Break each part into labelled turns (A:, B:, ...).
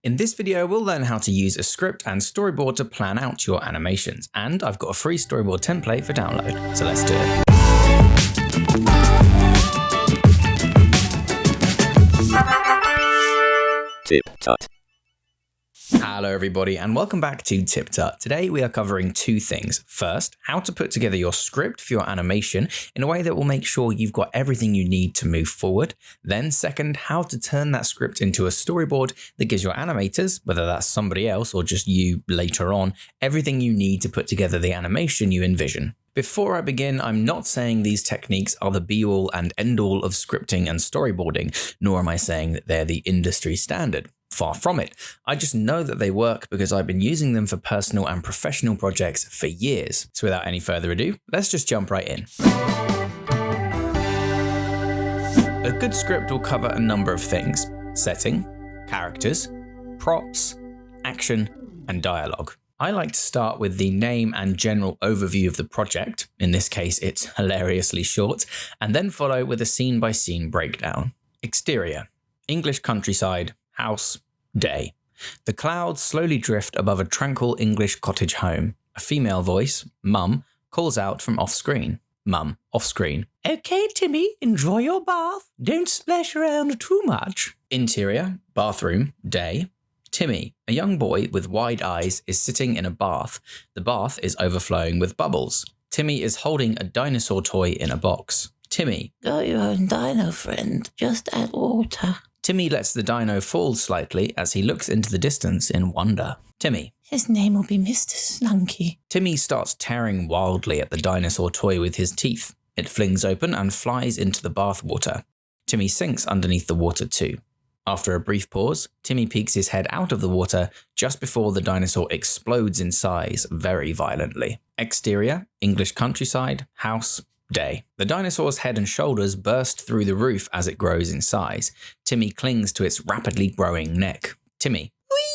A: In this video, we'll learn how to use a script and storyboard to plan out your animations, and I've got a free storyboard template for download, so let's do it.
B: TipTut.
A: Hello everybody and welcome back to TipTut. Today we are covering two things. First, how to put together your script for your animation in a way that will make sure you've got everything you need to move forward. Then second, how to turn that script into a storyboard that gives your animators, whether that's somebody else or just you later on, everything you need to put together the animation you envision. Before I begin, I'm not saying these techniques are the be-all and end-all of scripting and storyboarding, nor am I saying that they're the industry standard. Far from it. I just know that they work because I've been using them for personal and professional projects for years. So without any further ado, let's just jump right in. A good script will cover a number of things: setting, characters, props, action, and dialogue. I like to start with the name and general overview of the project, in this case it's hilariously short, and then follow with a scene-by-scene breakdown. Exterior: English countryside, house, day. The clouds slowly drift above a tranquil English cottage home. A female voice, Mum, calls out from off-screen. Mum, off-screen: "Okay, Timmy, enjoy your bath. Don't splash around too much." Interior, bathroom, day. Timmy, a young boy with wide eyes, is sitting in a bath. The bath is overflowing with bubbles. Timmy is holding a dinosaur toy in a box. Timmy:
C: "Got your own dino, friend. Just add water."
A: Timmy lets the dino fall slightly as he looks into the distance in wonder. Timmy:
C: "His name will be Mr. Slunky."
A: Timmy starts tearing wildly at the dinosaur toy with his teeth. It flings open and flies into the bath water. Timmy sinks underneath the water too. After a brief pause, Timmy peeks his head out of the water just before the dinosaur explodes in size very violently. Exterior, English countryside, house, day. The dinosaur's head and shoulders burst through the roof as it grows in size. Timmy clings to its rapidly growing neck. Timmy: "Whee!"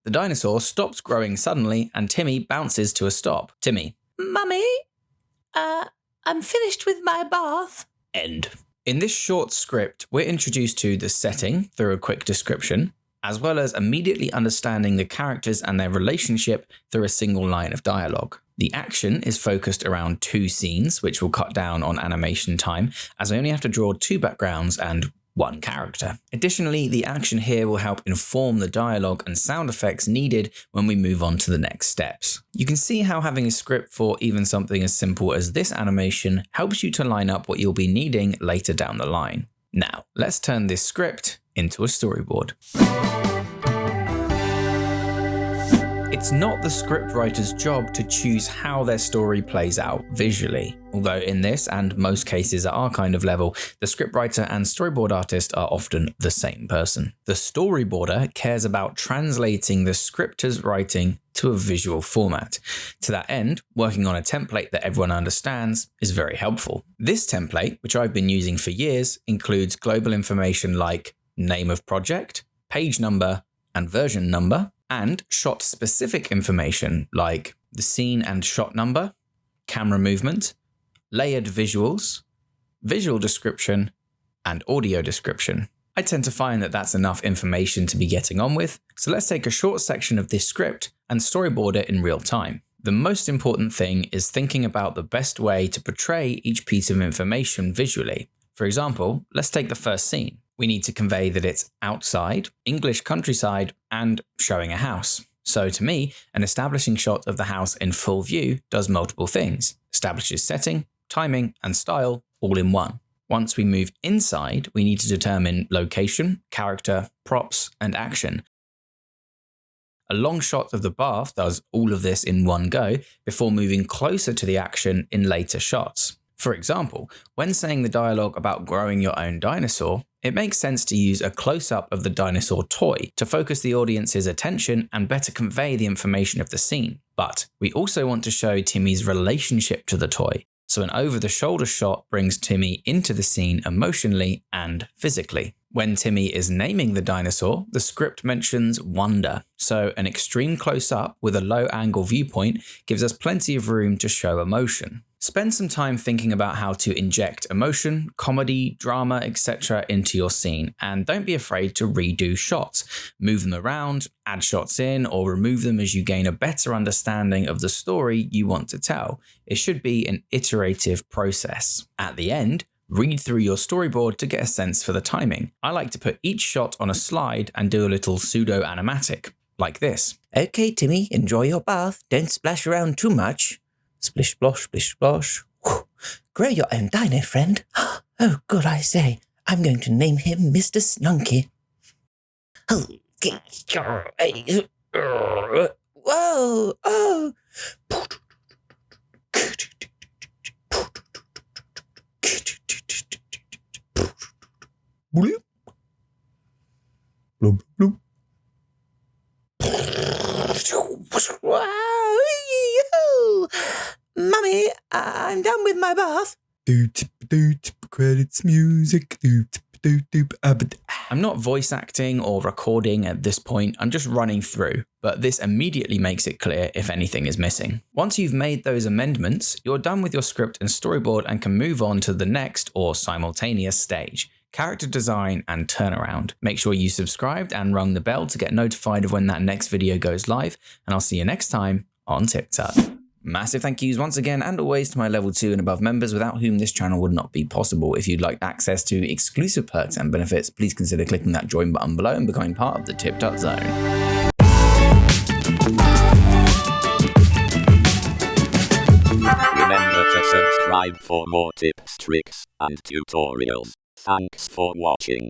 A: The dinosaur stops growing suddenly and Timmy bounces to a stop. Timmy:
C: "Mummy, I'm finished with my bath."
A: End. In this short script, we're introduced to the setting through a quick description, as well as immediately understanding the characters and their relationship through a single line of dialogue. The action is focused around two scenes, which will cut down on animation time, as we only have to draw two backgrounds and one character. Additionally, the action here will help inform the dialogue and sound effects needed when we move on to the next steps. You can see how having a script for even something as simple as this animation helps you to line up what you'll be needing later down the line. Now, let's turn this script into a storyboard. It's not the scriptwriter's job to choose how their story plays out visually. Although in this, and most cases at our kind of level, the scriptwriter and storyboard artist are often the same person. The storyboarder cares about translating the scripter's writing to a visual format. To that end, working on a template that everyone understands is very helpful. This template, which I've been using for years, includes global information like name of project, page number, and version number, and shot-specific information like the scene and shot number, camera movement, layered visuals, visual description, and audio description. I tend to find that that's enough information to be getting on with, so let's take a short section of this script and storyboard it in real time. The most important thing is thinking about the best way to portray each piece of information visually. For example, let's take the first scene. We need to convey that it's outside, English countryside, and showing a house. So to me, an establishing shot of the house in full view does multiple things: establishes setting, timing, and style all in one. Once we move inside, we need to determine location, character, props, and action. A long shot of the bath does all of this in one go before moving closer to the action in later shots. For example, when saying the dialogue about growing your own dinosaur, it makes sense to use a close-up of the dinosaur toy to focus the audience's attention and better convey the information of the scene. But we also want to show Timmy's relationship to the toy, so an over-the-shoulder shot brings Timmy into the scene emotionally and physically. When Timmy is naming the dinosaur, the script mentions wonder, so an extreme close-up with a low-angle viewpoint gives us plenty of room to show emotion. Spend some time thinking about how to inject emotion, comedy, drama, etc. into your scene, and don't be afraid to redo shots. Move them around, add shots in, or remove them as you gain a better understanding of the story you want to tell. It should be an iterative process. At the end, read through your storyboard to get a sense for the timing. I like to put each shot on a slide and do a little pseudo-animatic, like this.
B: Okay, Timmy, enjoy your bath. Don't splash around too much. Splish, splosh, splish, splosh. Whew. Grow your own dino friend. Oh, good, I say. I'm going to name him Mr. Snunky. Whoa! Oh! Bloop. Bloop, bloop. Wow! Mummy, I'm done with my bath. Credits music.
A: I'm not voice acting or recording at this point, I'm just running through, but this immediately makes it clear if anything is missing. Once you've made those amendments, you're done with your script and storyboard and can move on to the next or simultaneous stage. Character design and turnaround. Make sure you subscribed and rung the bell to get notified of when that next video goes live, and I'll see you next time on TipTut. Massive thank yous once again and always to my level 2 and above members without whom this channel would not be possible. If you'd like access to exclusive perks and benefits, please consider clicking that join button below and becoming part of the TipTut zone.
D: Remember to subscribe for more tips, tricks, and tutorials. Thanks for watching.